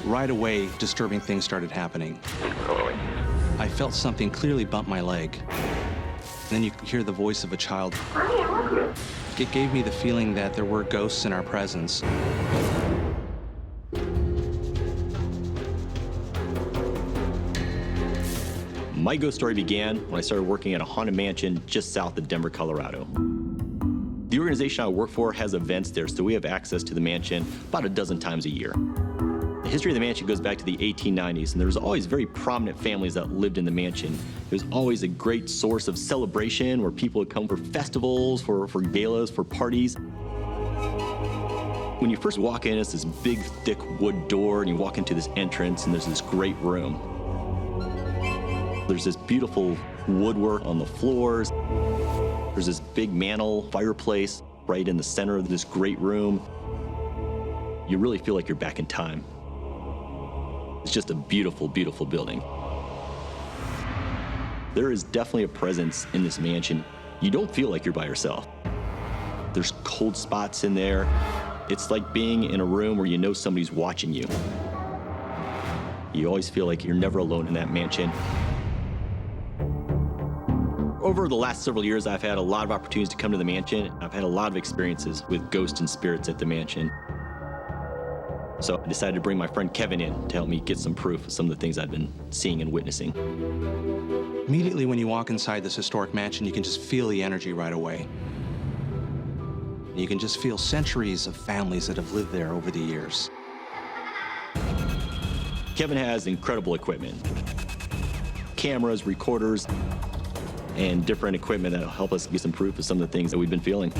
Right away, disturbing things started happening. I felt something clearly bump my leg. Then you hear the voice of a child. It gave me the feeling that there were ghosts in our presence. My ghost story began when I started working at a haunted mansion just south of Denver, Colorado. The organization I work for has events there, so we have access to the mansion about a dozen times a year. The history of the mansion goes back to the 1890s, and there was always very prominent families that lived in the mansion. It was always a great source of celebration where people would come for festivals, for galas, for parties. When you first walk in, it's this big, thick wood door, and you walk into this entrance, and there's this great room. There's this beautiful woodwork on the floors. There's this big mantel fireplace right in the center of this great room. You really feel like you're back in time. It's just a beautiful, beautiful building. There is definitely a presence in this mansion. You don't feel like you're by yourself. There's cold spots in there. It's like being in a room where you know somebody's watching you. You always feel like you're never alone in that mansion. Over the last several years, I've had a lot of opportunities to come to the mansion. I've had a lot of experiences with ghosts and spirits at the mansion. So I decided to bring my friend Kevin in to help me get some proof of some of the things I've been seeing and witnessing. Immediately when you walk inside this historic mansion, you can just feel the energy right away. You can just feel centuries of families that have lived there over the years. Kevin has incredible equipment. Cameras, recorders, and different equipment that'll help us get some proof of some of the things that we've been feeling.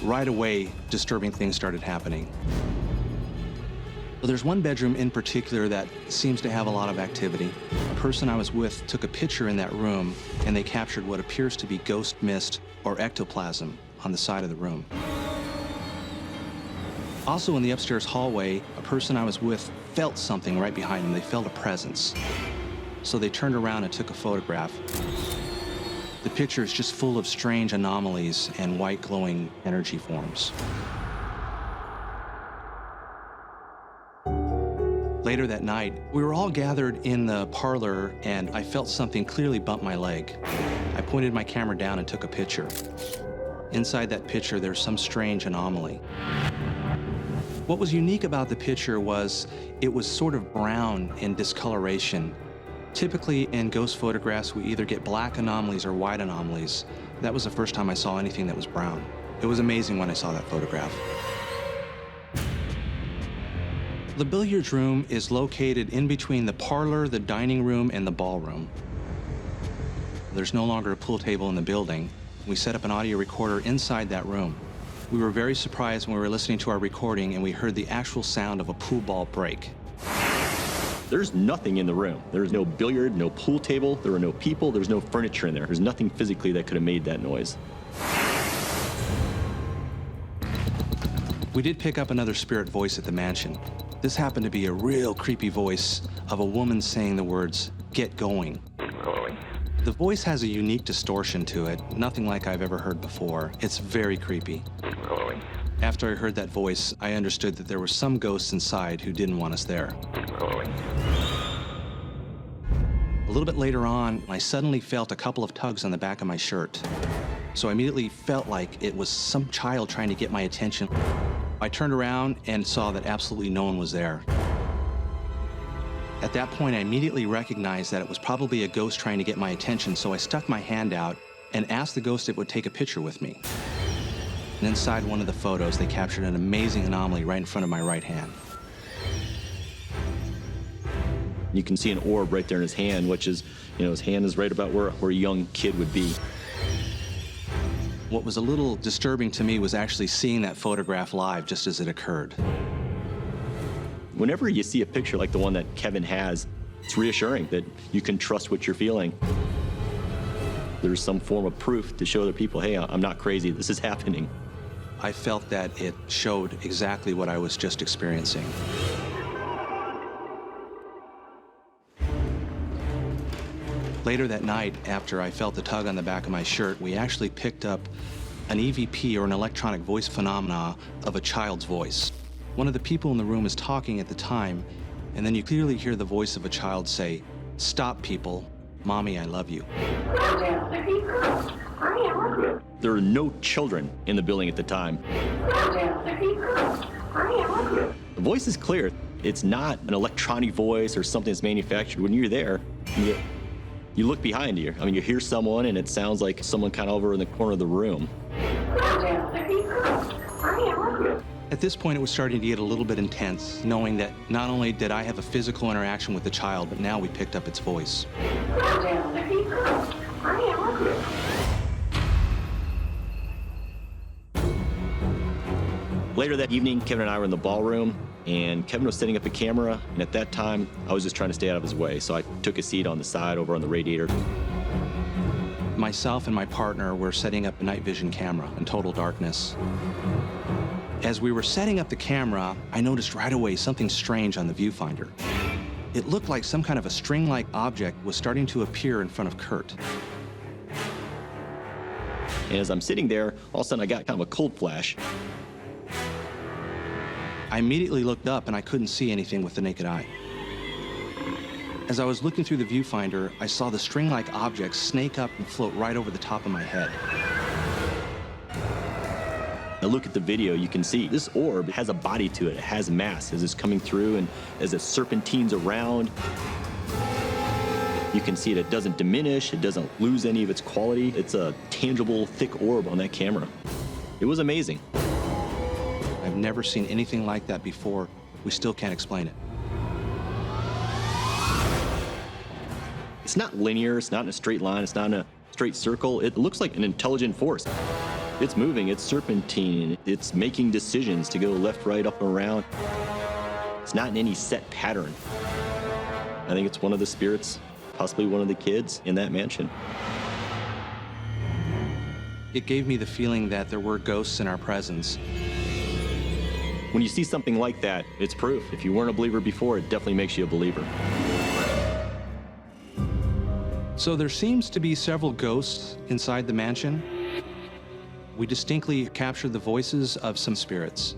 Right away, disturbing things started happening. There's one bedroom in particular that seems to have a lot of activity. A person I was with took a picture in that room, and they captured what appears to be ghost mist or ectoplasm on the side of the room. Also in the upstairs hallway, a person I was with felt something right behind them. They felt a presence. So they turned around and took a photograph. The picture is just full of strange anomalies and white glowing energy forms. Later that night, we were all gathered in the parlor, and I felt something clearly bump my leg. I pointed my camera down and took a picture. Inside that picture, there's some strange anomaly. What was unique about the picture was it was sort of brown in discoloration. Typically in ghost photographs, we either get black anomalies or white anomalies. That was the first time I saw anything that was brown. It was amazing when I saw that photograph. The billiards room is located in between the parlor, the dining room, and the ballroom. There's no longer a pool table in the building. We set up an audio recorder inside that room. We were very surprised when we were listening to our recording and we heard the actual sound of a pool ball break. There's nothing in the room. There's no billiard, no pool table, there were no people, there's no furniture in there. There's nothing physically that could have made that noise. We did pick up another spirit voice at the mansion. This happened to be a real creepy voice of a woman saying the words, "Get going." The voice has a unique distortion to it, nothing like I've ever heard before. It's very creepy. After I heard that voice, I understood that there were some ghosts inside who didn't want us there. A little bit later on, I suddenly felt a couple of tugs on the back of my shirt. So I immediately felt like it was some child trying to get my attention. I turned around and saw that absolutely no one was there. At that point, I immediately recognized that it was probably a ghost trying to get my attention, so I stuck my hand out and asked the ghost if it would take a picture with me. And inside one of the photos, they captured an amazing anomaly right in front of my right hand. You can see an orb right there in his hand, which is, his hand is right about where a young kid would be. What was a little disturbing to me was actually seeing that photograph live just as it occurred. Whenever you see a picture like the one that Kevin has, it's reassuring that you can trust what you're feeling. There's some form of proof to show other people, hey, I'm not crazy, this is happening. I felt that it showed exactly what I was just experiencing. Later that night, after I felt the tug on the back of my shirt, we actually picked up an EVP, or an electronic voice phenomena, of a child's voice. One of the people in the room is talking at the time, and then you clearly hear the voice of a child say, "Stop, people. Mommy, I love you." There were no children in the building at the time. The voice is clear. It's not an electronic voice or something that's manufactured. When you're there, you look behind you. I mean, you hear someone and it sounds like someone kind of over in the corner of the room. At this point, it was starting to get a little bit intense, knowing that not only did I have a physical interaction with the child, but now we picked up its voice. Later that evening, Kevin and I were in the ballroom, and Kevin was setting up a camera, and at that time, I was just trying to stay out of his way, so I took a seat on the side over on the radiator. Myself and my partner were setting up a night vision camera in total darkness. As we were setting up the camera, I noticed right away something strange on the viewfinder. It looked like some kind of a string-like object was starting to appear in front of Kurt. And as I'm sitting there, all of a sudden I got kind of a cold flash. I immediately looked up and I couldn't see anything with the naked eye. As I was looking through the viewfinder, I saw the string-like object snake up and float right over the top of my head. Now look at the video, you can see this orb has a body to it. It has mass as it's coming through and as it serpentines around. You can see it doesn't diminish, it doesn't lose any of its quality. It's a tangible, thick orb on that camera. It was amazing. I've never seen anything like that before. We still can't explain it. It's not linear, it's not in a straight line, it's not in a straight circle. It looks like an intelligent force. It's moving, it's serpentine, it's making decisions to go left, right, up, and around. It's not in any set pattern. I think it's one of the spirits, possibly one of the kids in that mansion. It gave me the feeling that there were ghosts in our presence. When you see something like that, it's proof. If you weren't a believer before, it definitely makes you a believer. So there seems to be several ghosts inside the mansion. We distinctly captured the voices of some spirits.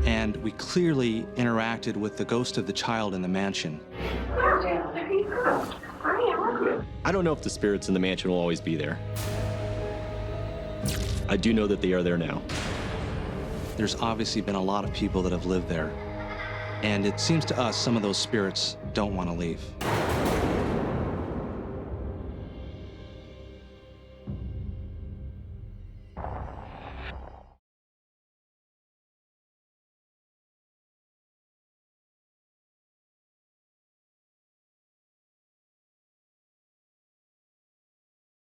And we clearly interacted with the ghost of the child in the mansion. I don't know if the spirits in the mansion will always be there. I do know that they are there now. There's obviously been a lot of people that have lived there. And it seems to us some of those spirits don't want to leave.